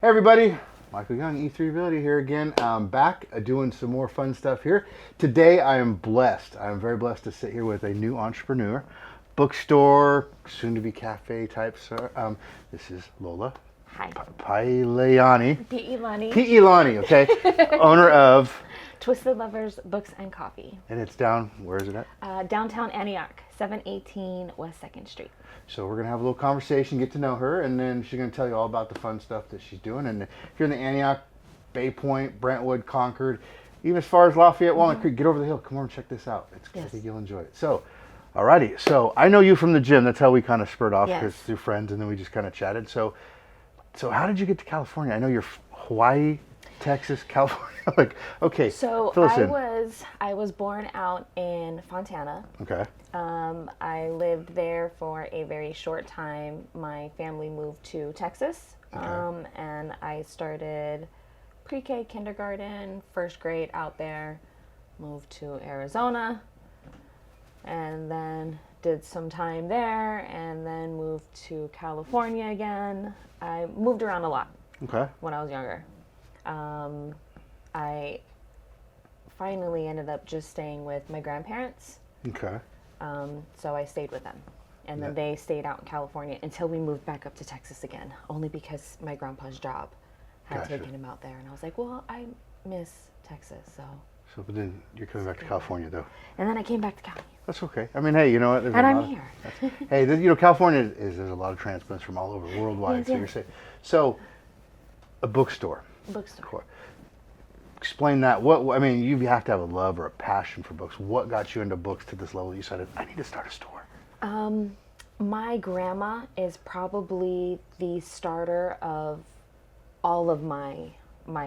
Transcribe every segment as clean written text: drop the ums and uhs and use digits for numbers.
Hey everybody, Michael Young, E3 Ability here again. I'm back doing some more fun stuff here. Today I am blessed. I'm very blessed to sit here with a new entrepreneur, bookstore, soon to be cafe type. This is Lola Hi. Piilani. Piilani. Piilani, okay. Owner of Twisted Lovers Books and Coffee. And it's down, where is it at? Downtown Antioch, 718 West 2nd Street. So we're going to have a little conversation, get to know her, and then she's going to tell you all about the fun stuff that she's doing. And if you're in the Antioch, Bay Point, Brentwood, Concord, even as far as Lafayette, Walnut Creek, get over the hill. Come over and check this out. I think you'll enjoy it. So, alrighty. So I know you from the gym. That's how we kind of spurred off because through friends, and then we just kind of chatted. So how did you get to California? I know you're Hawaii, Texas, California. Like, okay. So I was born out in Fontana. Okay. I lived there for a very short time. My family moved to Texas, and I started pre-K, kindergarten, first grade out there. Moved to Arizona, and then did some time there, and then moved to California again. I moved around a lot when I was younger. I finally ended up just staying with my grandparents. Okay. So I stayed with them. And then they stayed out in California until we moved back up to Texas again, only because my grandpa's job had taken him out there. And I was like, well, I miss Texas, so. But then you're coming back to California, though. And then I came back to Cali. That's okay. I mean, hey, you know what? And I'm here. Hey, California there's a lot of transplants from all over worldwide. So you're saying, a bookstore. Bookstore. Explain that. I mean, you have to have a love or a passion for books. What got you into books to this level? You decided, I need to start a store. My grandma is probably the starter of all of my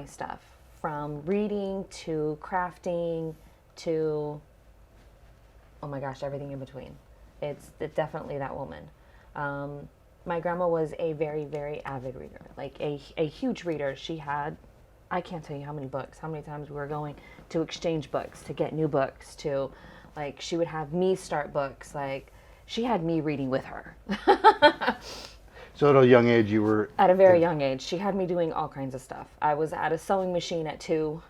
stuff, from reading to crafting to, oh my gosh, everything in between. It's definitely that woman. My grandma was a very, very avid reader, like a huge reader. She had, I can't tell you how many books, how many times we were going to exchange books, to get new books, to, like, she would have me start books. Like, she had me reading with her. So at a young age you were... At a very young age. She had me doing all kinds of stuff. I was at a sewing machine at 2.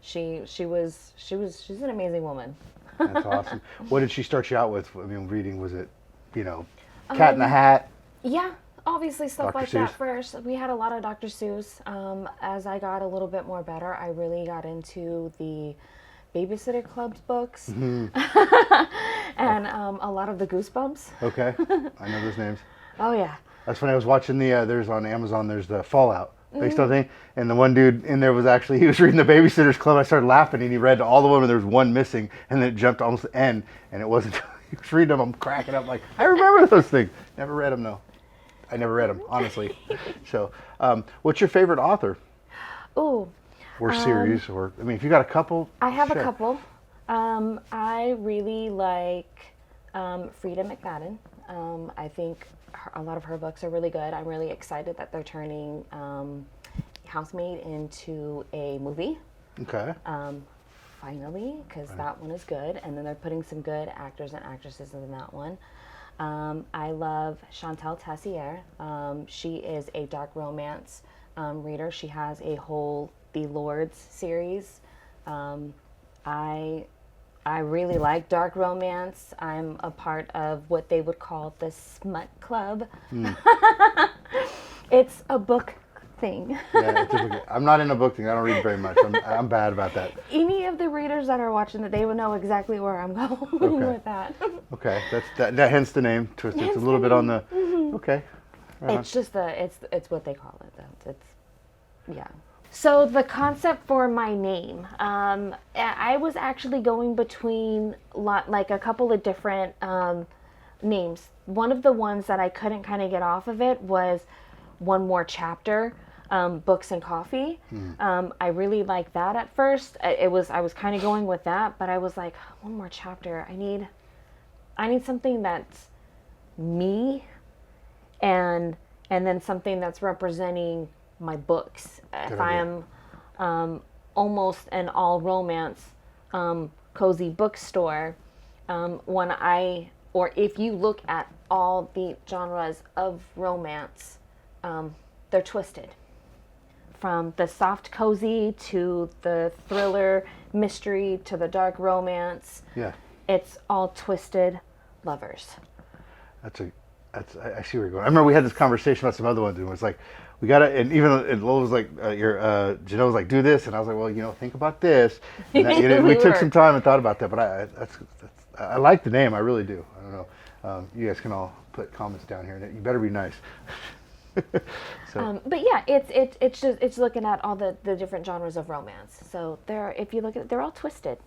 She's an amazing woman. That's awesome. What did she start you out with? I mean, reading, was it, Cat in the Hat? Yeah. Obviously stuff Dr. like Seuss. that first. We had a lot of Dr. Seuss. As I got a little bit more better, I really got into the Babysitter Club's books and a lot of the Goosebumps. Okay, I know those names. Oh yeah. That's when I was watching there's on Amazon, there's the Fallout based on thing, and the one dude in there was he was reading the Babysitter's Club. I started laughing, and he read all of them, and there was one missing, and then it jumped almost to the end, and it wasn't. He was reading them. I'm cracking up like, I remember those things. Never read them though. I never read them, honestly. So, what's your favorite author? Ooh. Or series, or, I mean, if you got a couple. I have a couple. I really like Frida McFadden. I think a lot of her books are really good. I'm really excited that they're turning Housemaid into a movie. Okay. Finally, because that one is good. And then they're putting some good actors and actresses in that one. I love Chantal Tessier. She is a dark romance reader. She has a whole The Lords series. I really like dark romance. I'm a part of what they would call the smut club. It's a book thing. I'm not in a book thing. I don't read very much. I'm bad about that. Any of the readers that are watching that, they would know exactly where I'm going with that. Okay, that hence the name Twisted. It's a little bit on the okay. Right it's just it's what they call it though. It's So the concept for my name, I was actually going between like a couple of different names. One of the ones that I couldn't kind of get off of it was One More Chapter, Books and Coffee. I really liked that at first. I was kind of going with that, but I was like, one more chapter. I need something that's me, and then something that's representing my books. If I am almost an all romance cozy bookstore, or if you look at all the genres of romance, they're twisted. from the soft cozy to the thriller mystery to the dark romance. Yeah. It's all Twisted Lovers. I see where you're going. I remember we had this conversation about some other ones, and it was like, we gotta, and even and Lola was like, Janelle was like, do this, and I was like, well, think about this. And that, we took some time and thought about that, but I like the name, I really do. I don't know. You guys can all put comments down here, and you better be nice. But yeah, it's looking at all the different genres of romance. So if you look at it, they're all twisted.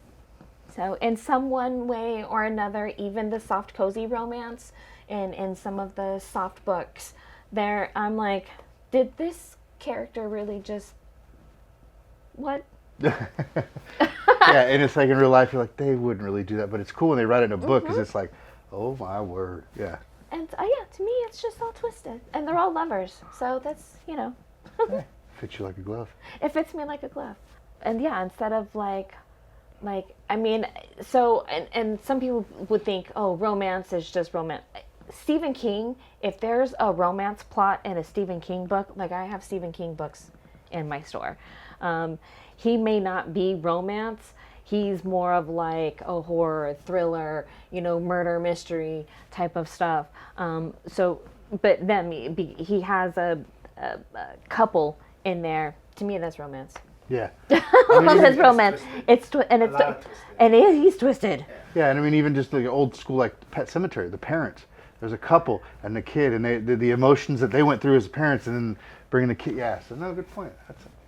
So in some one way or another, even the soft cozy romance and in some of the soft books, I'm like, did this character really just what? Yeah, and it's like in real life, you're like, they wouldn't really do that, but it's cool when they write it in a book because it's like, oh my word, yeah. And yeah, to me, it's just all twisted, and they're all lovers. So that's Hey, fits you like a glove. It fits me like a glove. And yeah, instead of like I mean, so and some people would think, oh, romance is just romance. Stephen King, if there's a romance plot in a Stephen King book, like I have Stephen King books in my store, he may not be romance. He's more of like a horror, thriller, murder mystery type of stuff. But then he has a couple in there. To me, that's romance. Yeah. That's romance. He's twisted. Yeah, and I mean, even just the old school, like Pet Sematary, the parents. There's a couple and the kid, and the emotions that they went through as parents, and then bringing the kid. Yeah, so no, good point.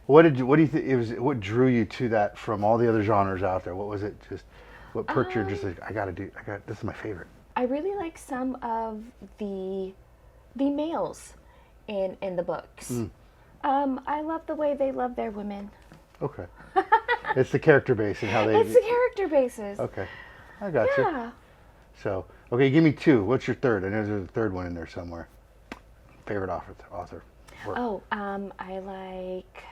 What do you think? What drew you to that from all the other genres out there? What was it? Just what perked you? Just like this is my favorite. I really like some of the males in the books. I love the way they love their women. Okay. It's the character base and how they. It's the character bases. Okay, I got you. Yeah. So, okay, give me two. What's your third? I know there's a third one in there somewhere. Favorite author. Oh, I like.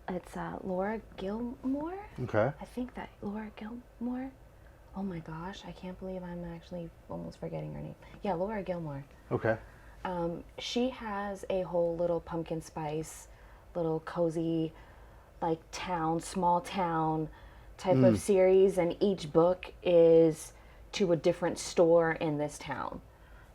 It's Laura Gilmore. Okay. I think that Laura Gilmore. Oh my gosh, I can't believe I'm actually almost forgetting her name. Yeah, Laura Gilmore. Okay. She has a whole little pumpkin spice, little cozy, like small town type of series, and each book is to a different store in this town.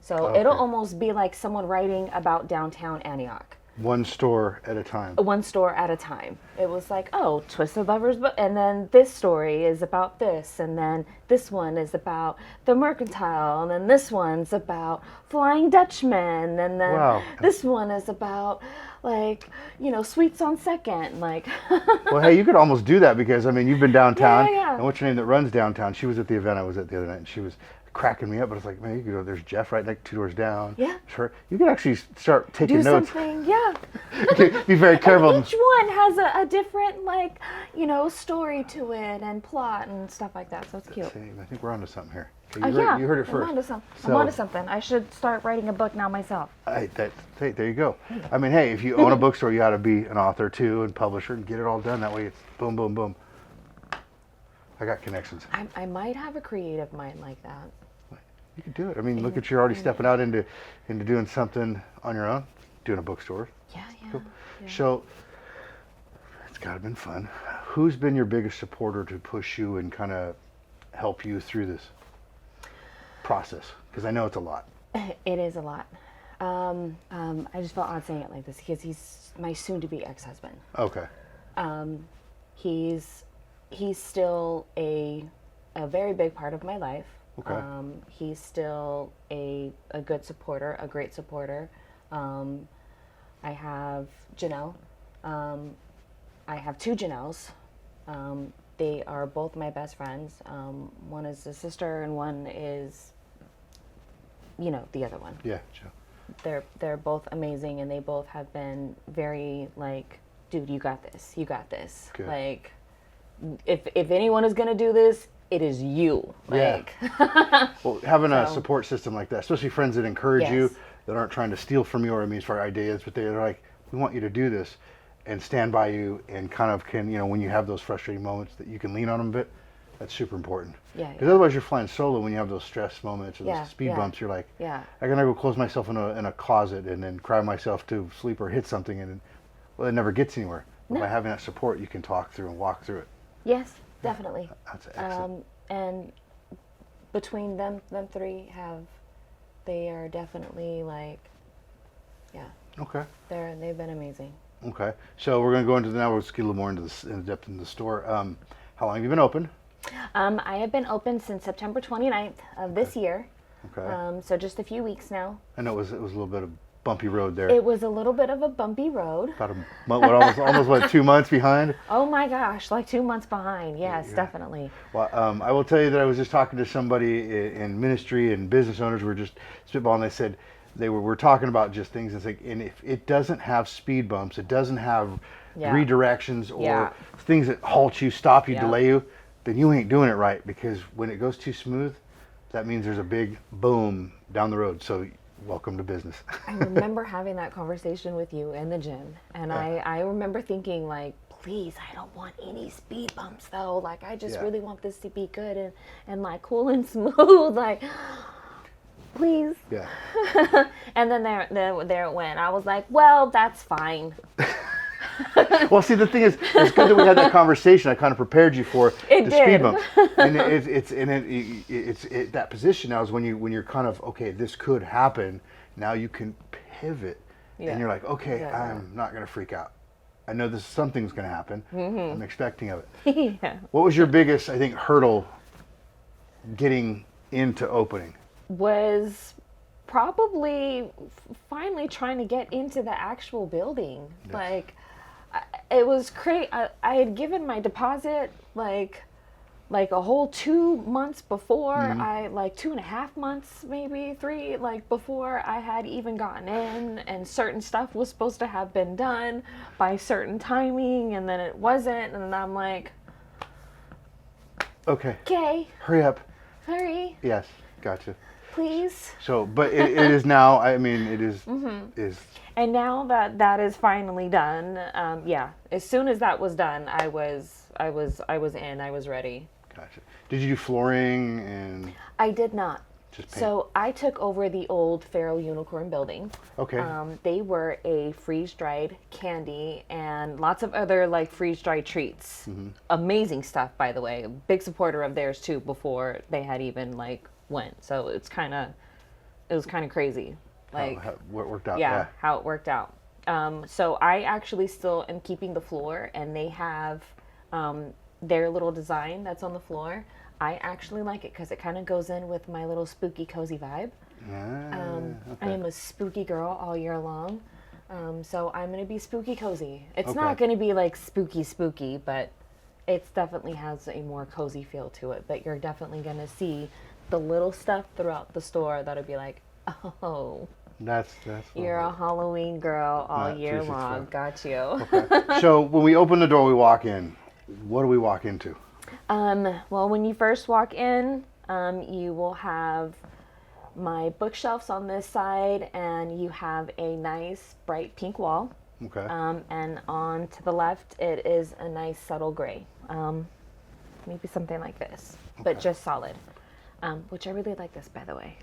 So it'll almost be like someone writing about downtown Antioch. One store at a time. One store at a time. It was like, oh, Twisted Lovers Book, and then this story is about this, and then this one is about the mercantile, and then this one's about Flying Dutchman, and then this one is about Sweets on Second, like. Well, hey, you could almost do that because I mean you've been downtown, Yeah. and what's your name that runs downtown? She was at the event I was at the other night, and she was cracking me up. But it's like, man, you could go. There's Jeff right next 2 doors down. Yeah. Sure. You could actually start taking Do notes. something, yeah. Be very careful. And each one has a different story to it and plot and stuff like that. So it's cute. I think we're onto something here. Okay, Yeah. you heard it first. I'm onto something. I should start writing a book now myself. Hey, there you go. I mean, hey, if you own a bookstore, you ought to be an author too and publisher and get it all done. That way it's boom, boom, boom. I got connections. I might have a creative mind like that. You could do it. I mean, look at you already stepping out into doing something on your own, doing a bookstore. Yeah. Cool. So it's got to have been fun. Who's been your biggest supporter to push you and kind of help you through this process? Because I know it's a lot. It is a lot. I just felt odd saying it like this because he's my soon-to-be ex-husband. Okay. He's still a very big part of my life. Okay. He's still a good supporter, a great supporter. I have Janelle. I have 2 Janelles. They are both my best friends. One is a sister and one is, the other one. Yeah, Joe. They're both amazing, and they both have been very dude, you got this. You got this. Good. Like, if anyone is gonna do this, it is you. Well, having a support system like that, especially friends that encourage you, Yes. that aren't trying to steal from you or as far ideas, but they're like, we want you to do this and stand by you and kind of can, when you have those frustrating moments that you can lean on them a bit, that's super important. Yeah. Because otherwise you're flying solo when you have those stress moments or those Yeah, speed yeah. bumps. You're like, Yeah. I gotta go close myself in a closet and then cry myself to sleep or hit something and, well, it never gets anywhere. But by having that support, you can talk through and walk through it. Yes, definitely. That's excellent. And between them three they are definitely like, yeah, Okay. they've been amazing. Okay. So we're going to go into now. We'll just get a little more into in depth in the store. How long have you been open? I have been open since September 29th of this year. Okay. So just a few weeks now. I know it was a little bit of bumpy road there. It was a little bit of a bumpy road. About almost 2 months behind. Oh my gosh, like 2 months behind. Yes, Yeah. definitely. Well, I will tell you that I was just talking to somebody in ministry, and business owners were just spitballing. They said we're talking about just things. It's like, and if it doesn't have speed bumps, it doesn't have redirections or things that halt you, stop you, delay you, then you ain't doing it right. Because when it goes too smooth, that means there's a big boom down the road. So welcome to business. I remember having that conversation with you in the gym, and I remember thinking like, please, I don't want any speed bumps though. Like, I just really want this to be good and like cool and smooth. Like, please. Yeah. And then there it went. I was like, well, that's fine. Well, see, the thing is, it's good that we had that conversation. I kind of prepared you for the speed bump, and it's that position now is when you're kind of, okay, this could happen. Now you can pivot, and you're like, okay, I'm not going to freak out. I know something's going to happen. I'm expecting of it. Yeah. What was your biggest, I think, hurdle getting into opening? Was probably finally trying to get into the actual building. Yes. Like, it was crazy. I had given my deposit like a whole 2 months before. I like 2.5 months, maybe 3, like before I had even gotten in, and certain stuff was supposed to have been done by certain timing, and then it wasn't, and I'm like, okay, hurry up. hurry, Yes, gotcha. please. So, but it is now. I mean, it is is. And now that is finally done, as soon as that was done, I was in. I was ready. Gotcha. Did you do flooring and? I did not. Just paint? So I took over the old Feral Unicorn building. Okay. They were a freeze-dried candy and lots of other like freeze-dried treats. Amazing stuff, by the way. A big supporter of theirs too. Before they had even like went, so it was kind of crazy. Like how it worked out. Yeah, how it worked out. So I actually still am keeping the floor, and they have their little design that's on the floor. I actually like it because it kind of goes in with my little spooky cozy vibe. I am a spooky girl all year long, so I'm gonna be spooky cozy. It's not gonna be like spooky, but it definitely has a more cozy feel to it. But you're definitely gonna see the little stuff throughout the store that'll be like, oh, that's you're a Halloween girl all year long. Got you. Okay. So when we open the door, we walk in. What do we walk into? Well, when you first walk in, you will have my bookshelves on this side, and you have a nice bright pink wall. Okay. And on to the left, it is a nice subtle gray. Maybe something like this, but just solid. Which I really like this, by the way.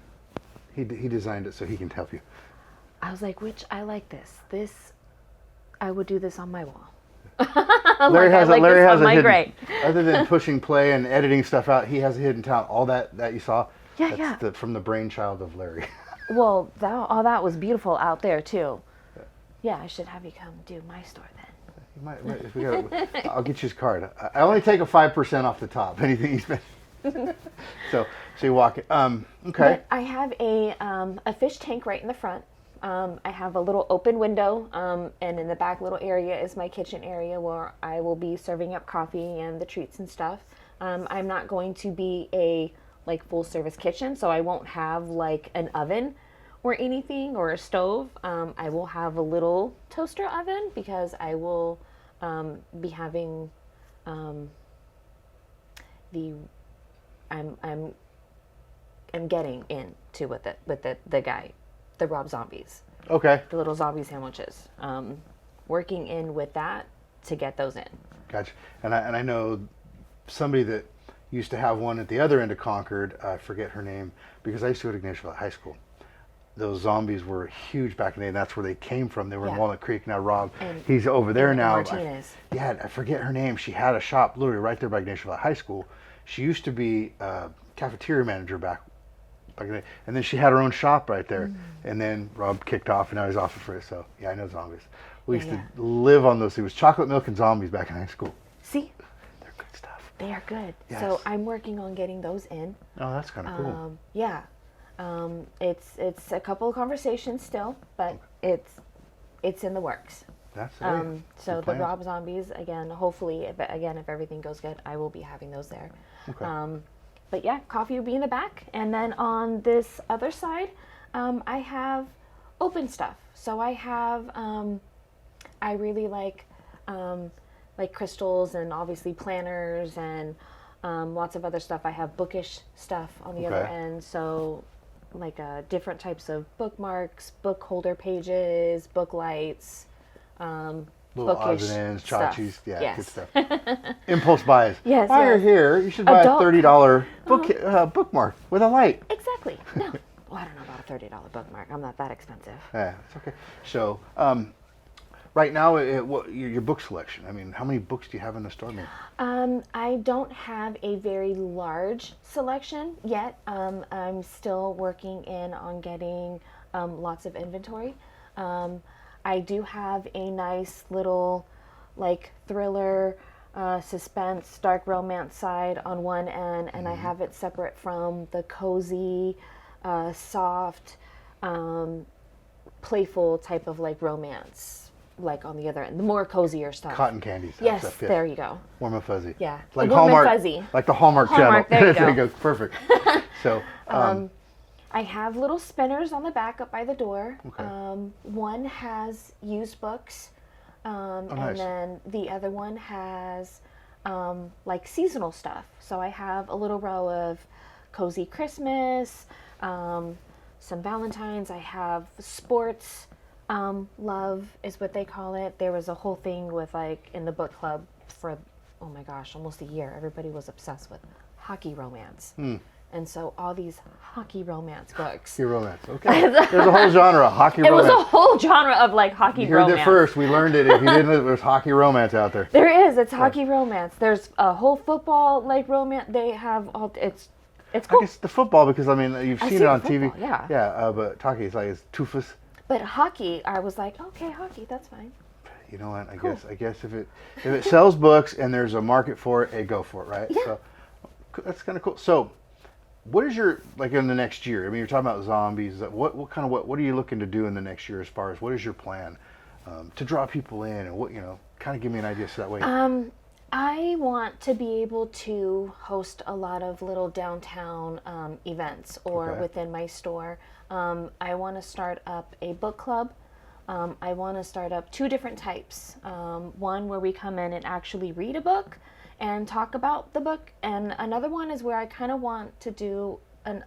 He designed it so he can help you. I was like, I like this. I would do this on my wall. Larry has a hidden, gray. Other than pushing play and editing stuff out, he has a hidden talent. All that you saw, that's from the brainchild of Larry. Well, all that was beautiful out there too. Yeah, I should have you come do my store then. You might, I'll get you his card. I only take a 5% off the top. Anything you spend. So you walk it. Okay. But I have a fish tank right in the front. I have a little open window, and in the back little area is my kitchen area where I will be serving up coffee and the treats and stuff. I'm not going to be a like full service kitchen, so I won't have like an oven or anything or a stove. I will have a little toaster oven because I will be having I'm getting into with the guy, the Rob Zombies. Okay. The little zombie sandwiches. Working in with that to get those in. Gotcha. And I know somebody that used to have one at the other end of Concord. I forget her name because I used to go to Ignatius High School. those zombies were huge back in the day, and that's where they came from. They were in Yeah. Walnut Creek. Now Rob, And- he's over there and now. Martinez. I forget her name. She had a shop literally right there by Ignatius Valley High School. She used to be a cafeteria manager back in the day, and then she had her own shop right there. And then Rob kicked off, and now he's off for it. So yeah, I know zombies. We used to live on those. It was chocolate milk and zombies back in high school. See, They're good stuff. they are good. Yes. So I'm working on getting those in. Oh, that's kind of cool. Yeah. It's a couple of conversations still, but it's in the works. That's it. So Good the plans. Rob Zombies, again, hopefully, if everything goes good, I will be having those there. Okay. But yeah, coffee will be in the back. And then on this other side, I have open stuff. So I have, I really like crystals and obviously planners and lots of other stuff. I have bookish stuff on the other Okay. end. So like different types of bookmarks, book holder pages, book lights, Little bookish odds and ends, stuff. tchotchkes, yeah, Yes. good stuff. Impulse buys. Yes, While you're yes. here, you should buy Adult- a $30 bookmark with a light. Exactly. No. Well, I don't know about a $30 bookmark. I'm not that expensive. Yeah, it's okay. So, right now, what your book selection? I mean, how many books do you have in the store now? I don't have a very large selection yet. I'm still working in on getting lots of inventory. I do have a nice little like thriller, suspense, dark romance side on one end, and I have it separate from the cozy, soft, playful type of like romance, like on the other end, the more cozier stuff. Cotton candies. that Yes, stuff, yeah. there you go. Warm and fuzzy. Yeah, Like warm and Hallmark. fuzzy. Like the Hallmark, Hallmark, channel. there you go. Perfect. So, I have little spinners on the back up by the door. Okay. One has used books, nice. and then the other one has like seasonal stuff. So I have a little row of cozy Christmas, some Valentines. I have sports love is what they call it. There was a whole thing with like in the book club for, oh my gosh, almost a year. Everybody was obsessed with hockey romance. And so all these hockey romance books. your romance. Okay. There's a whole genre, hockey It romance. was a whole genre of like hockey You heard romance. it first. We learned it. If you didn't, there's hockey romance out there. There is. It's hockey romance. There's a whole football like romance. They have all. It's I cool. guess the football, because I mean, you've I've seen seen it on football, TV. yeah. Yeah, but hockey is like it's toofus. But hockey, I was like, okay, hockey, that's fine. You know what? Cool. I guess if it sells books and there's a market for it, hey, go for it, right? Yeah. So that's kind of cool. So, what is your like in the next year? I mean, you're talking about zombies. What are you looking to do in the next year as far as what is your plan to draw people in and what kind of give me an idea so that way. I want to be able to host a lot of little downtown events or Okay. within my store. I want to start up a book club. I want to start up two different types. One where we come in and actually read a book and talk about the book, and another one is where I kind of want to do an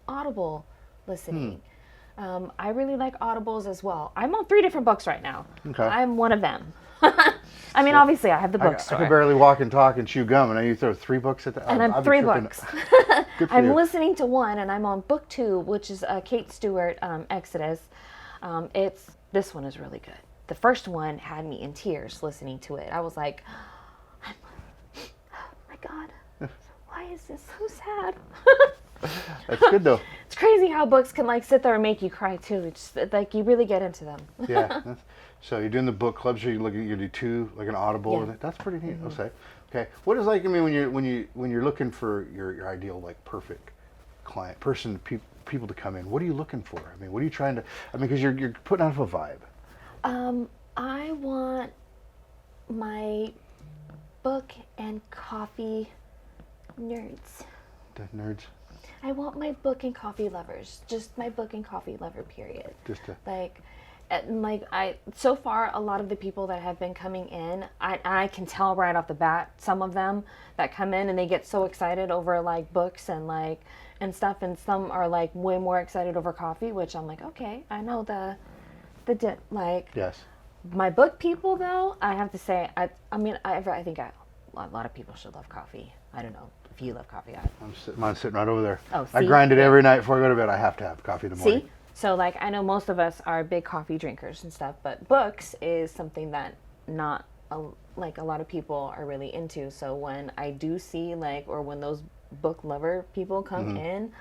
audible listening. I really like audibles as well. I'm on 3 different books right now. Okay. I'm one of them. I mean, obviously, I have the I bookstore. can barely walk and talk and chew gum, and now you throw 3 books at the. And I'm I'd be 3 tripping. books. Good for I'm you. listening to one, and I'm on book 2, which is Kate Stewart, Exodus. This one is really good. The first one had me in tears listening to it. I was like, oh my God, why is this so sad? That's good though. It's crazy how books can like sit there and make you cry too. It's like you really get into them. Yeah. So you're doing the book club. So you do 2, like an audible. Yeah. With it. That's pretty neat. Okay. What is like? I mean, when you're looking for your ideal like perfect client person, people to come in. What are you looking for? I mean, what are you trying to? I mean, because you're putting out a vibe. I want my book and coffee nerds. The nerds. I want my book and coffee lovers. Just my book and coffee lover, period. Just to. So far, a lot of the people that have been coming in, I can tell right off the bat, some of them that come in and they get so excited over like books and like and stuff, and some are like way more excited over coffee, which I'm like, okay, I know like Yes. my book people though, I have to say, I think a lot of people should love coffee. I don't know if you love coffee. Mine's sitting right over there. Oh, I see? grind it Yeah. every night before I go to bed. I have to have coffee in the morning. See? So like I know most of us are big coffee drinkers and stuff, but books is something that not like a lot of people are really into. So when I do see or when those book lover people come in,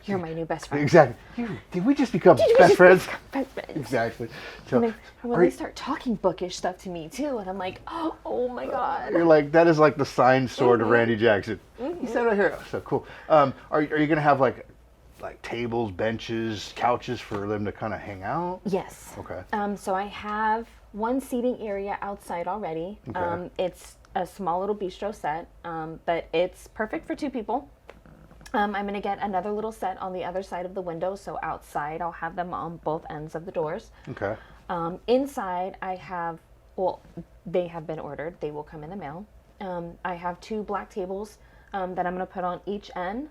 you're my new best friend. Exactly. Did we just become best friends? Best friends. Exactly. So And when they start talking bookish stuff to me too, and I'm like, oh my god. you're like, that is like the signed sword of Randy Jackson. He said right here. So cool. Are you gonna have like tables, benches, couches for them to kind of hang out? Yes. Okay. So I have one seating area outside already. Okay. It's a small little bistro set, but it's perfect for 2 people. I'm going to get another little set on the other side of the window, so outside I'll have them on both ends of the doors. Okay. Inside I have, they have been ordered. They will come in the mail. I have 2 black tables that I'm going to put on each end.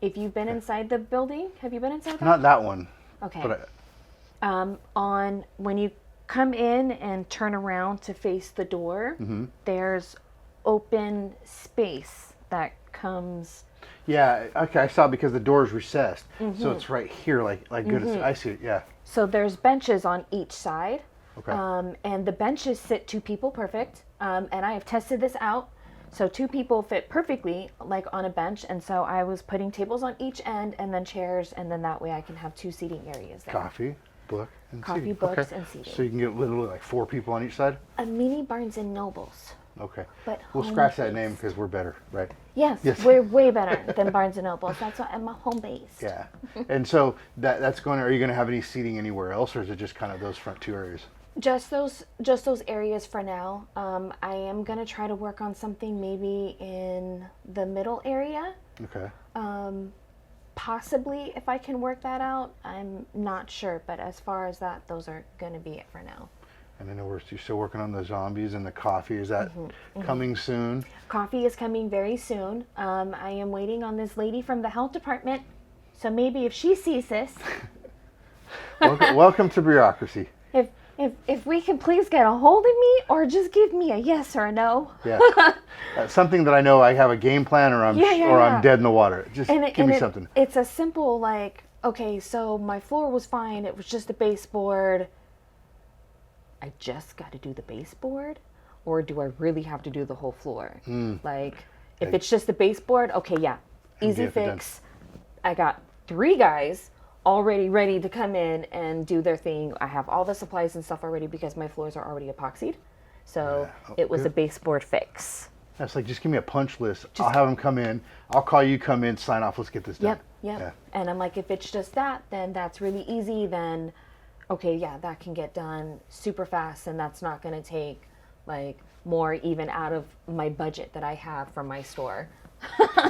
If you've been inside the building, have you been inside? Not that one. Okay. But On when you come in and turn around to face the door, there's open space that comes. yeah. Okay. I saw it because the door is recessed, so it's right here. Like goodness. I see it. Yeah. So there's benches on each side. Okay. And the benches sit 2 people perfect. And I have tested this out. So 2 people fit perfectly like on a bench. And so I was putting tables on each end and then chairs. And then that way I can have 2 seating areas there. Coffee, book, and Coffee, seating. books, and seating. So you can get literally like 4 people on each side? A mini Barnes and Nobles. Okay. But We'll home scratch that base. name because we're better, right? Yes, Yes. we're way better than Barnes and Nobles. That's why I'm a home based. Yeah. And so that's going. Are you going to have any seating anywhere else, or is it just kind of those front 2 areas? Just those areas for now. I am gonna try to work on something maybe in the middle area. Okay. Possibly if I can work that out. I'm not sure, but as far as that, those are gonna be it for now. And I know you're still working on the zombies and the coffee. Is that coming soon? Coffee is coming very soon. I am waiting on this lady from the health department. So maybe if she sees this, Welcome to bureaucracy. if we can please get a hold of me or just give me a yes or a no. Yeah. Something that I know I have a game plan, or I'm I'm dead in the water. Just give me something. It's a simple okay, so my floor was fine. It was just a baseboard. I just got to do the baseboard, or do I really have to do the whole floor? If it's just the baseboard, okay, yeah, easy fix. I got 3 guys already ready to come in and do their thing. I have all the supplies and stuff already because my floors are already epoxied. So it was a baseboard fix. That's like, just give me a punch list. I'll have them come in. I'll call you, come in, sign off. Let's get this done. Yep. Yeah. And I'm like, if it's just that, then that's really easy. Then, okay, yeah, that can get done super fast. And that's not going to take more even out of my budget that I have for my store.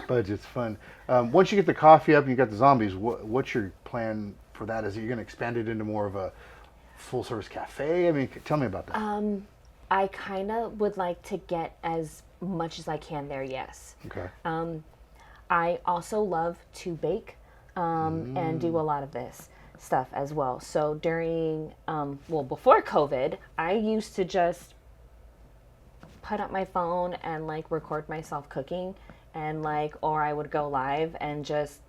Budget's fun. Once you get the coffee up and you got the zombies, what's your plan for that? Is it you're going to expand it into more of a full service cafe? I mean, tell me about that. I kind of would like to get as much as I can there, yes. Okay. I also love to bake and do a lot of this stuff as well. So during, before COVID, I used to just put up my phone and record myself cooking. And or I would go live and just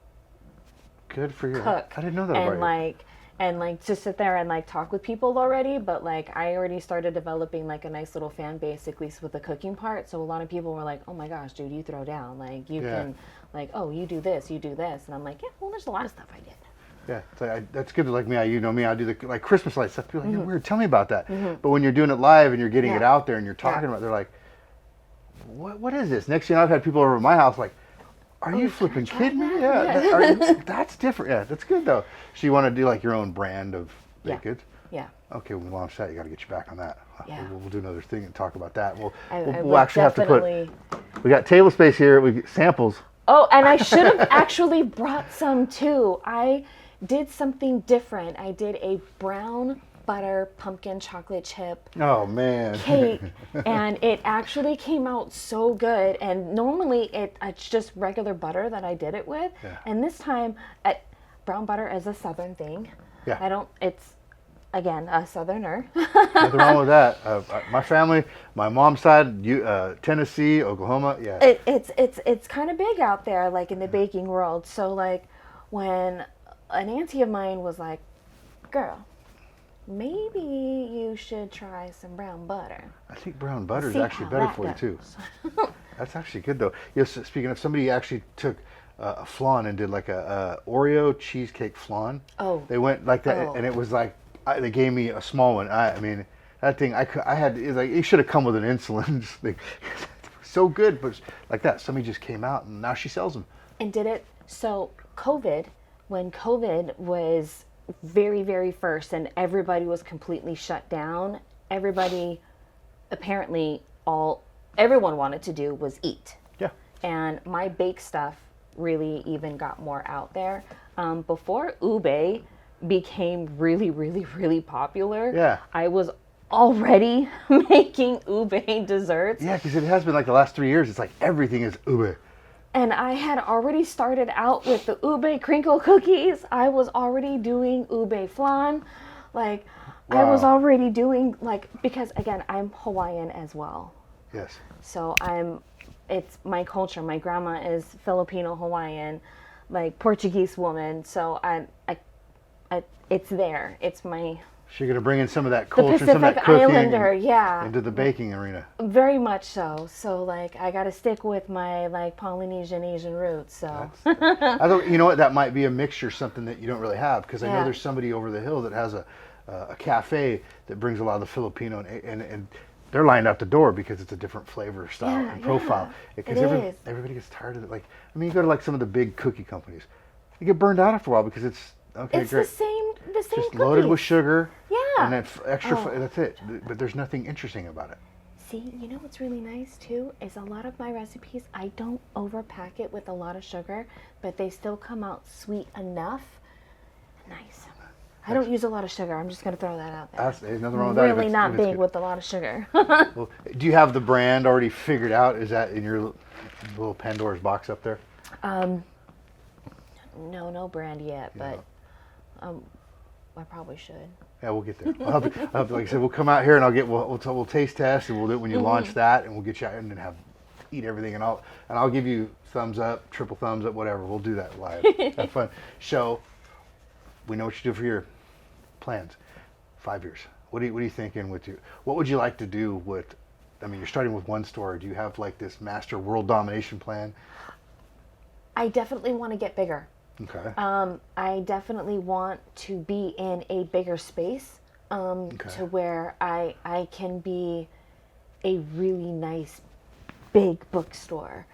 good for you. Cook. I didn't know that and about you. Just sit there and talk with people already. But I already started developing a nice little fan base, at least with the cooking part. So a lot of people were like, "Oh my gosh, dude, you throw down. You can oh, you do this, you do this." And I'm like, "Yeah, well, there's a lot of stuff I did." Yeah, so that's good. Like me, you know me, I do the Christmas lights stuff. People are like, weird. Tell me about that. But when you're doing it live and you're getting it out there and you're talking about it, they're like, what is this? Next thing I've had people over at my house like, are you flipping kidding me? Yeah, that's different. Yeah, that's good though. So you want to do your own brand of baked goods? Yeah. Okay, when we launch that, you got to get you back on that. Yeah. We'll do another thing and talk about that. We'll actually have to put. We got table space here. We get samples. Oh, and I should have actually brought some too. I did something different. I did a brown butter pumpkin chocolate chip cake, and it actually came out so good. And normally it's just regular butter that I did it with, and this time brown butter is a southern thing. It's again a southerner. Nothing wrong with that. My family, my mom's side, Tennessee, Oklahoma, it's kind of big out there in the baking world. So when an auntie of mine was like, girl, maybe you should try some brown butter. I think brown butter is See actually how better that for you too. goes. That's actually good though. Yes. Speaking of, somebody actually took a flan and did like a Oreo cheesecake flan. Oh. They went like that, Oh. and it was like they gave me a small one. I mean, that thing I had it was like it should have come with an insulin. Like, so good, but like that. Somebody just came out and now she sells them. And did it, so when COVID was very, very first and everybody was completely shut down, everybody, apparently everyone wanted to do was eat. Yeah. And my bake stuff really even got more out there. Before ube became really, really, really popular, Yeah. I was already making ube desserts. Yeah, because it has been like the last 3 years. It's like everything is ube. And I had already started out with the ube crinkle cookies. I was already doing ube flan. Like, I was Wow. already doing, like, because again, I'm Hawaiian as well. Yes. So it's my culture. My grandma is Filipino Hawaiian, like Portuguese woman. So it's there. It's my, So you're gonna bring in some of that the culture, some of that Pacific cooking Islander, yeah. into the baking arena. Very much so. So like I got to stick with my like Polynesian Asian roots. So I thought, you know what, that might be a mixture, something that you don't really have, because I know Yeah. there's somebody over the hill that has a cafe that brings a lot of the Filipino, and they're lined out the door because it's a different flavor, style, Yeah, and profile. yeah, Because it is. everybody gets tired of it. Like, I mean, you go to like some of the big cookie companies, you get burned out after a while because it's okay, it's great, the same just cookies. loaded with sugar, Yeah. and that extra. Oh. That's it. But there's nothing interesting about it. See, you know what's really nice too is a lot of my recipes, I don't overpack it with a lot of sugar, but they still come out sweet enough. Nice. I don't use a lot of sugar. I'm just gonna throw that out there. There's nothing wrong with that. if Really it's- not if it's big good. with a lot of sugar. Well, do you have the brand already figured out? Is that in your little Pandora's box up there? No brand yet, but I probably should. Yeah, we'll get there. I'll have to, like I said, we'll come out here and we'll taste test, and we'll do it when you launch that, and we'll get you out and then eat everything, and I'll give you thumbs up, triple thumbs up, whatever. We'll do that live. Have fun. So we know what you do for your plans. 5 years. What are you thinking with you? What would you like to do with? I mean, you're starting with one store. Do you have like this master world domination plan? I definitely want to get bigger. Okay. I definitely want to be in a bigger space to where I can be a really nice big bookstore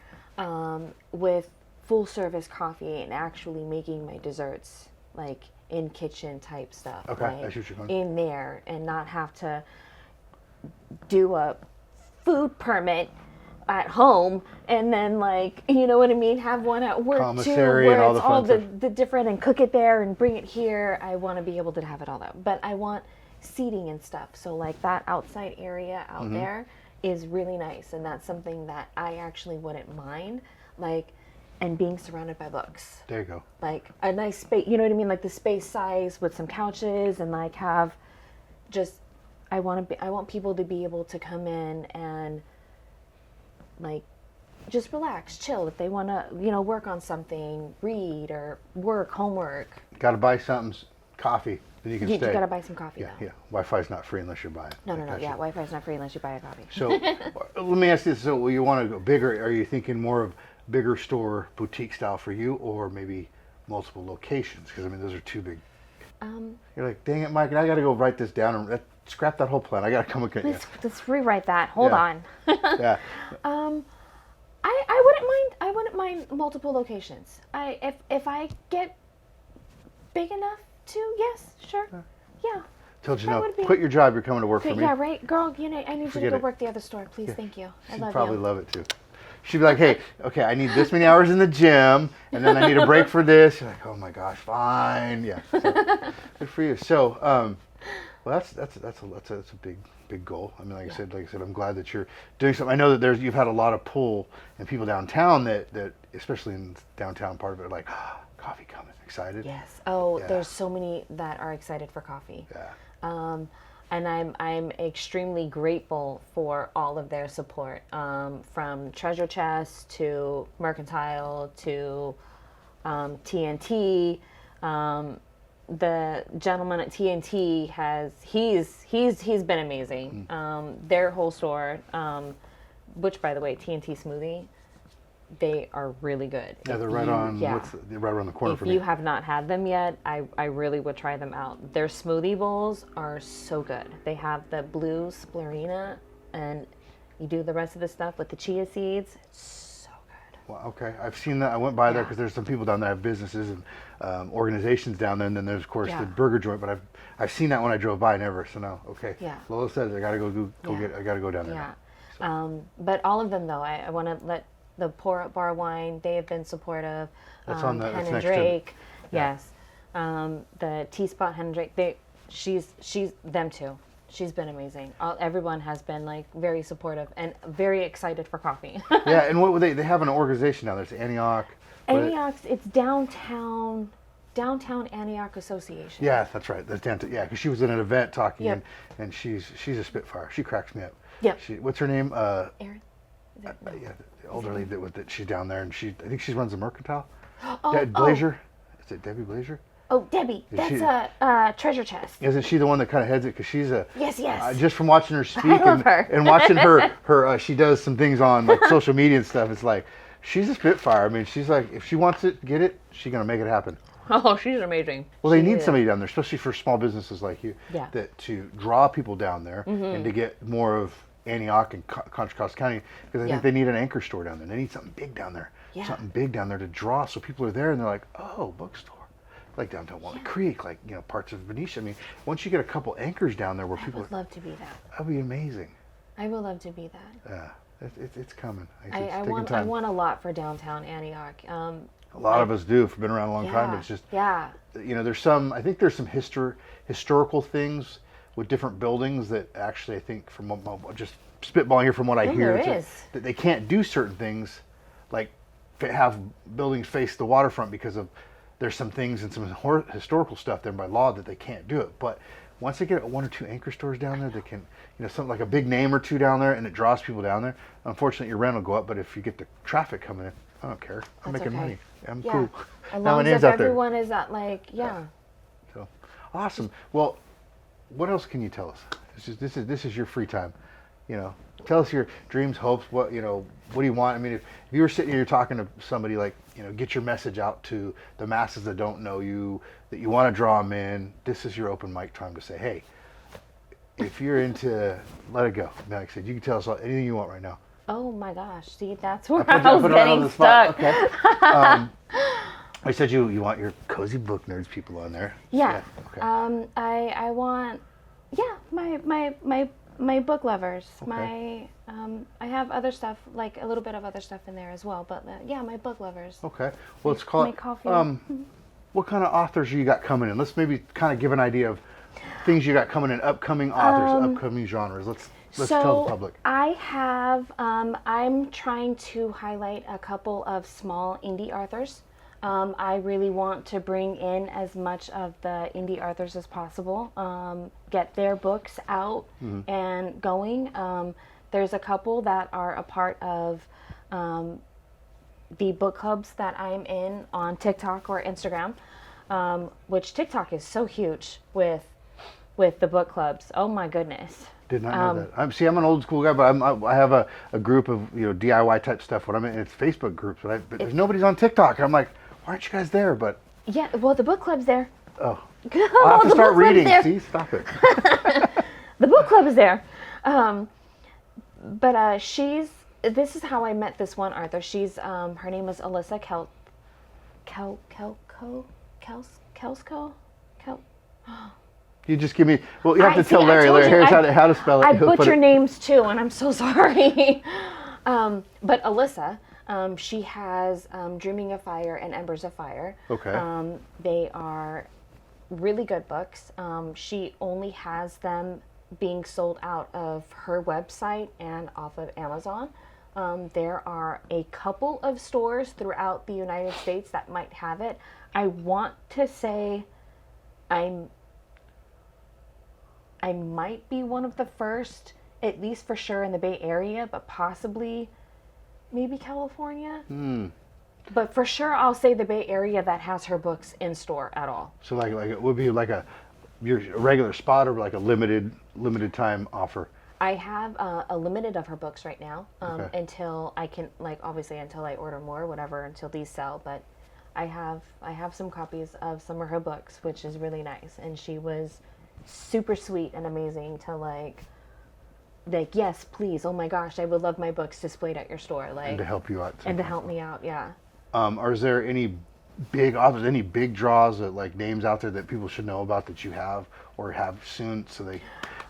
with full service coffee and actually making my desserts like in kitchen type stuff. Okay, like, I see what you're going. in there and not have to do a food permit at home and then like, you know what I mean, have one at work too Commissary where and all it's the fun all stuff. the different and cook it there and bring it here. I want to be able to have it all that, but I want seating and stuff, so like that outside area out Mm-hmm. there is really nice, and that's something that I actually wouldn't mind, like, and being surrounded by books, There you go. like a nice space, you know what I mean, like the space size with some couches and like have just I want people to be able to come in and like just relax, chill if they want to, you know, work on something, read or work, homework. Got to buy something, coffee, then you can You stay. gotta buy some coffee Yeah, though. yeah. Wi-Fi's not free unless you're buying. No, Like that yeah, shit. Wi-Fi's not free unless you buy a coffee. So let me ask you this: so you want to go bigger? Are you thinking more of bigger store, boutique style for you, or maybe multiple locations? Because I mean, those are two big. You're like, dang it, Mike, I got to go write this down and scrap that whole plan. I got to come and get you. Let's rewrite that. Hold Yeah. on. Yeah. I wouldn't mind multiple locations. If I get big enough to, yes, sure. Yeah. Told you That no. would be- Quit your job. You're coming to work for me. Yeah, right, girl. You know, I need you Forget to go it. work the other store, please. Thank you. I She'd love probably you. love it too. She'd be like, hey, okay, I need this many hours in the gym, and then I need a break for this. You're like, oh my gosh, fine, yeah. So, good for you. So, well, that's a big goal. I mean, like I said, I'm glad that you're doing something. I know that you've had a lot of pull and people downtown that especially in the downtown part of it, are like, coffee coming, excited. Yes. Oh, Yeah. there's so many that are excited for coffee. Yeah. And I'm extremely grateful for all of their support, from Treasure Chest to Mercantile to TNT. The gentleman at TNT he's been amazing. Their whole store, which by the way, TNT smoothie, they are really good. Yeah, they're right on. They're right around the corner for me. If you have not had them yet, I really would try them out. Their smoothie bowls are so good. They have the blue spirulina, and you do the rest of the stuff with the chia seeds. It's so good. Well, okay, I've seen that. I went by there because there's some people down there that have businesses and organizations down there, and then there's of course the burger joint. But I've seen that when I drove by. Never. So no. Okay. Yeah. Lola says I gotta go get. I gotta go down there. Yeah. But all of them though, I want to let the Pour Up Bar Wine. They have been supportive. That's on the Hen that's and next Drake. to, Yes. The Tea Spot Hen and Drake. She's them too. She's been amazing. Everyone has been like very supportive and very excited for coffee. Yeah, and what they have an organization now. There's Antioch. Antioch, it's downtown Antioch Association. Yeah, that's right. That's downtown. Yeah, because she was at an event talking, Yep. and she's a spitfire. She cracks me up. Yep. What's her name? Erin? Is it, no. Yeah, the older lady that she's down there, and I think she runs the Mercantile. Oh, Blazer. Is it Debbie Blazer? Oh, Debbie. That's Treasure Chest. Isn't she the one that kind of heads it? Because she's a Yes. just from watching her speak love her. and watching her she does some things on like social media and stuff. It's like she's a spitfire. I mean, she's like if she wants it, get it. She's gonna make it happen. Oh, she's amazing. Well, they need somebody down there, especially for small businesses like you, Yeah. that to draw people down there and to get more of Antioch and Contra Costa County, because I think they need an anchor store down there. They need something big down there, something big down there to draw, so people are there and they're like, oh, bookstore, like downtown Walnut Creek, like parts of Benicia. I mean, once you get a couple anchors down there where I people, would love to be that. that'd be amazing. I would love to be that. Yeah, it's coming. I want a lot for downtown Antioch. A lot of us do. We've been around a long time, but it's just there's some. I think there's some historical things with different buildings that actually I think from just spitballing here from what I hear that they can't do certain things, like have buildings face the waterfront because of there's some things and some historical stuff there by law that they can't do it. But once they get one or two anchor stores down there, they can something like a big name or two down there, and it draws people down there. Unfortunately, your rent will go up, but if you get the traffic coming in, I don't care. I'm making money. I'm cool. As now long my as name's out there. everyone is at So awesome. Well, what else can you tell us? This is your free time. Tell us your dreams, hopes. What do you want? I mean, if you were sitting here talking to somebody, like get your message out to the masses that don't know you, that you want to draw them in. This is your open mic time to say, hey, if you're into, let it go. Like I said, you can tell us anything you want right now. Oh my gosh! See, that's where I was getting stuck. Okay. I said you want your cozy book nerds people on there. Yeah. Okay. I want my book lovers. Okay. I have other stuff, like a little bit of other stuff in there as well. But my book lovers. Okay. Well, let's call my it. coffee. What kind of authors you got coming in? Let's maybe kind of give an idea of things you got coming in, upcoming authors, upcoming genres. Let's tell the public. I have. I'm trying to highlight a couple of small indie authors. I really want to bring in as much of the indie authors as possible, get their books out and going. There's a couple that are a part of the book clubs that I'm in on TikTok or Instagram, which TikTok is so huge with the book clubs. Oh my goodness. Did not know that. I'm an old school guy, but I have a group of DIY type stuff. When I'm in, it's Facebook groups, but there's nobody's on TikTok. I'm like, why aren't you guys there? But yeah, well, the book club's there. Oh, I'll have to start reading. See, stop it. The book club is there, but this is how I met this one author. She's her name is Alyssa Kelsko. You just give me. Well, you have to tell Larry. Larry, here's how to spell it. I butcher names too, and I'm so sorry. But Alyssa, she has Dreaming of Fire and Embers of Fire. Okay. They are really good books. She only has them being sold out of her website and off of Amazon. There are a couple of stores throughout the United States that might have it. I want to say I might be one of the first, at least for sure in the Bay Area, but possibly maybe California. But for sure, I'll say the Bay Area that has her books in store at all. So like it would be like a regular spot or like a limited time offer. I have a limited of her books right now Okay. until I can, like, obviously until I order more, whatever, until these sell. But I have some copies of some of her books, which is really nice. And she was super sweet and amazing to like yes, please, oh my gosh, I would love my books displayed at your store, like, And to help you out. and to help me out, yeah. Or is there any big authors, any big draws that like names out there that people should know about that you have or have soon, so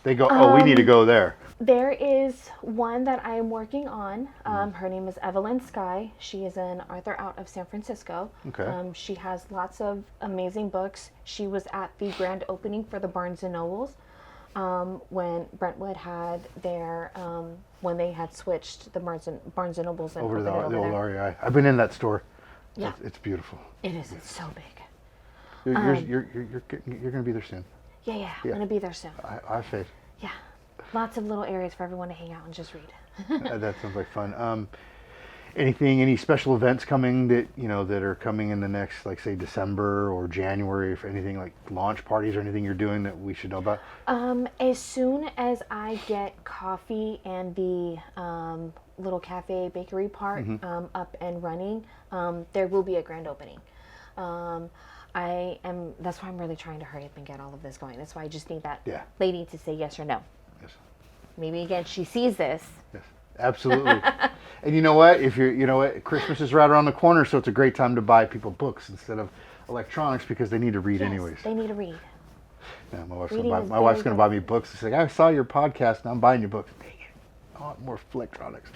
they go, oh, we need to go there. There is one that I am working on. Her name is Evelyn Sky. She is an author out of San Francisco. Okay. She has lots of amazing books. She was at the grand opening for the Barnes and Nobles when Brentwood had their when they had switched the Barnes and Nobles and Over to the opened it old over there. REI. I've been in that store. Yeah, It's beautiful. it is. It's so big. You're going to be there soon. Yeah, Yeah. I'm gonna be there soon. I have faith. Yeah, lots of little areas for everyone to hang out and just read. That sounds like fun. Any special events coming that are coming in the next, like, say, December or January, for anything like launch parties or anything you're doing that we should know about? As soon as I get coffee and the little cafe bakery part up and running, there will be a grand opening. That's why I'm really trying to hurry up and get all of this going. That's why I just need that lady to say yes or no. Yes. Maybe again, she sees this. Yes. Absolutely. And you know what? Christmas is right around the corner, so it's a great time to buy people books instead of electronics because they need to read Yes, anyways. they need to read. Yeah, my Reading is wife's very gonna buy me books. She's like, I saw your podcast, and I'm buying your books. Dang it! I want more electronics.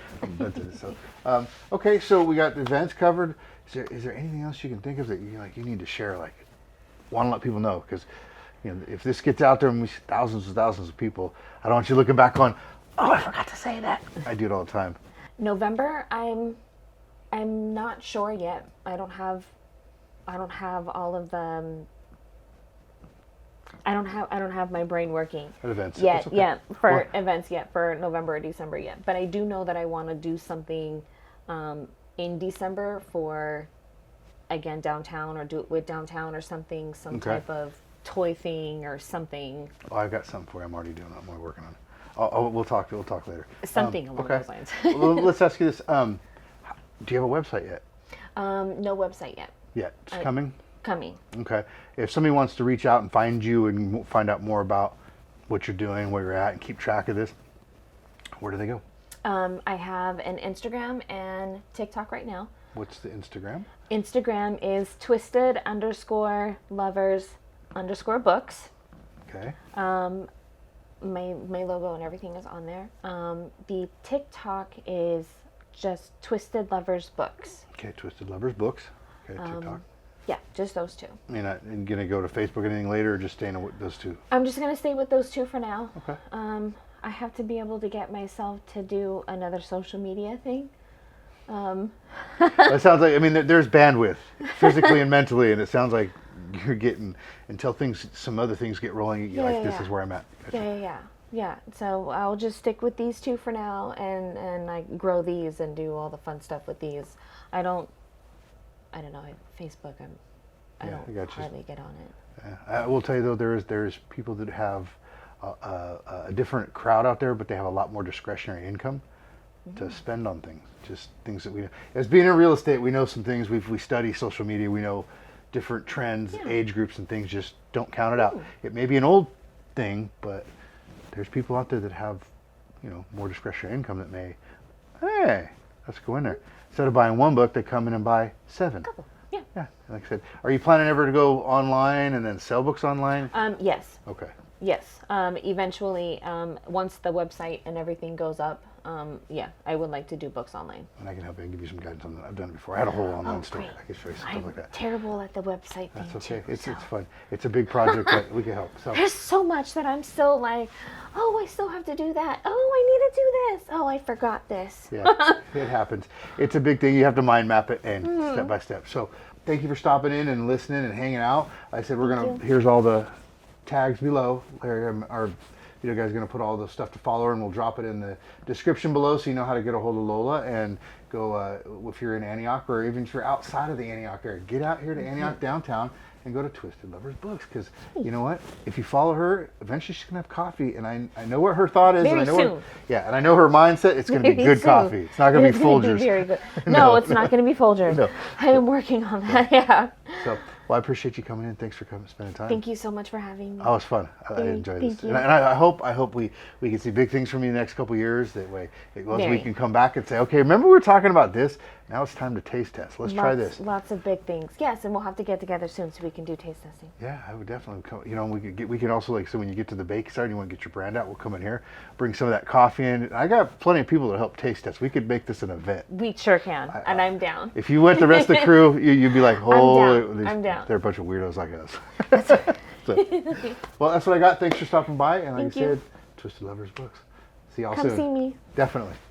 Okay, so we got the events covered. Is there anything else you can think of that you need to share? Like, want to let people know, because if this gets out there and we see thousands and thousands of people, I don't want you looking back on, oh, I forgot to say that. I do it all the time. November, I'm not sure yet. I don't have all of the. I don't have my brain working At events. yet. That's okay. Yeah, for events yet for November or December yet. But I do know that I want to do something in December for, again, downtown, or do it with downtown or something, some Okay. type of toy thing or something. Oh, I've got something for you. I'm already doing it. I'm already working on it. We'll talk later. Something along okay. those lines. Well, let's ask you this. Do you have a website yet? No website yet. Yeah, it's coming? Coming. Okay. If somebody wants to reach out and find you and find out more about what you're doing, where you're at, and keep track of this, where do they go? I have an Instagram and TikTok right now. What's the Instagram? Instagram is twisted_lovers_books. Okay. My logo and everything is on there. The TikTok is just Twisted Lovers Books. Okay, Twisted Lovers Books. Okay, TikTok. Yeah, just those two. You're not going to go to Facebook or anything later, or just staying with those two? I'm just going to stay with those two for now. Okay. I have to be able to get myself to do another social media thing. That sounds like, there's bandwidth, physically and mentally, and it sounds like you're getting, until some other things get rolling, this is where I'm at. Gotcha. Yeah. So I'll just stick with these two for now, and I grow these and do all the fun stuff with these. I don't know, Facebook, I don't hardly get on it. Yeah. I will tell you though, there's people that have a different crowd out there, but they have a lot more discretionary income to spend on things. Just things that we know. As being in real estate, we know some things. We study social media. We know different trends, age groups, and things. Just don't count it out. It may be an old thing, but there's people out there that have, more discretionary income that may, hey, let's go in there. Instead of buying one book, they come in and buy 7. Couple. Yeah. Yeah. Like I said, are you planning ever to go online and then sell books online? Yes. Okay. Yes. Eventually, once the website and everything goes up, I would like to do books online. And I can help you and give you some guidance on that. I've done it before. I had a whole online store. Great. I can show you some I'm stuff like that. terrible at the website That's thing okay. too, It's so. fun. It's a big project, but we can help. So There's so much that I'm still like, oh, I still have to do that. Oh, I need to do this. Oh, I forgot this. yeah, it happens. It's a big thing. You have to mind map it and step by step. So thank you for stopping in and listening and hanging out. Like I said, here's all the tags below, our you guys are going to put all the stuff to follow her, and we'll drop it in the description below so you know how to get a hold of Lola. And go, if you're in Antioch, or even if you're outside of the Antioch area, get out here to Antioch downtown and go to Twisted Lovers Books, because you know what? If you follow her, eventually she's gonna have coffee, and I know what her thought is. Very and I know soon. What, yeah, and I know her mindset. It's gonna be Very good soon. coffee. It's not gonna be It's gonna Folgers. very good. No, it's not going to be Folgers. No. I am working on that. Yeah. So, well, I appreciate you coming in. Thanks for coming, spending time. Thank you so much for having me. Oh, it's fun. I enjoyed this, thank you. and I hope we can see big things from you the next couple of years. That way, we Very. can come back and say, okay, remember we were talking about this. Now it's time to taste test. Let's try this. Lots of big things. Yes, and we'll have to get together soon so we can do taste testing. Yeah, I would definitely come. You know, we can also, like, so when you get to the baking side and you want to get your brand out, we'll come in here, bring some of that coffee in. I got plenty of people to help taste test. We could make this an event. We sure can, and I'm down. If you went the rest of the crew, you'd be like, oh, I'm down. They're a bunch of weirdos like us. So, well, that's what I got. Thanks for stopping by. And like Thank I you. said, Twisted Lovers Books. See y'all Come soon. see me. Definitely.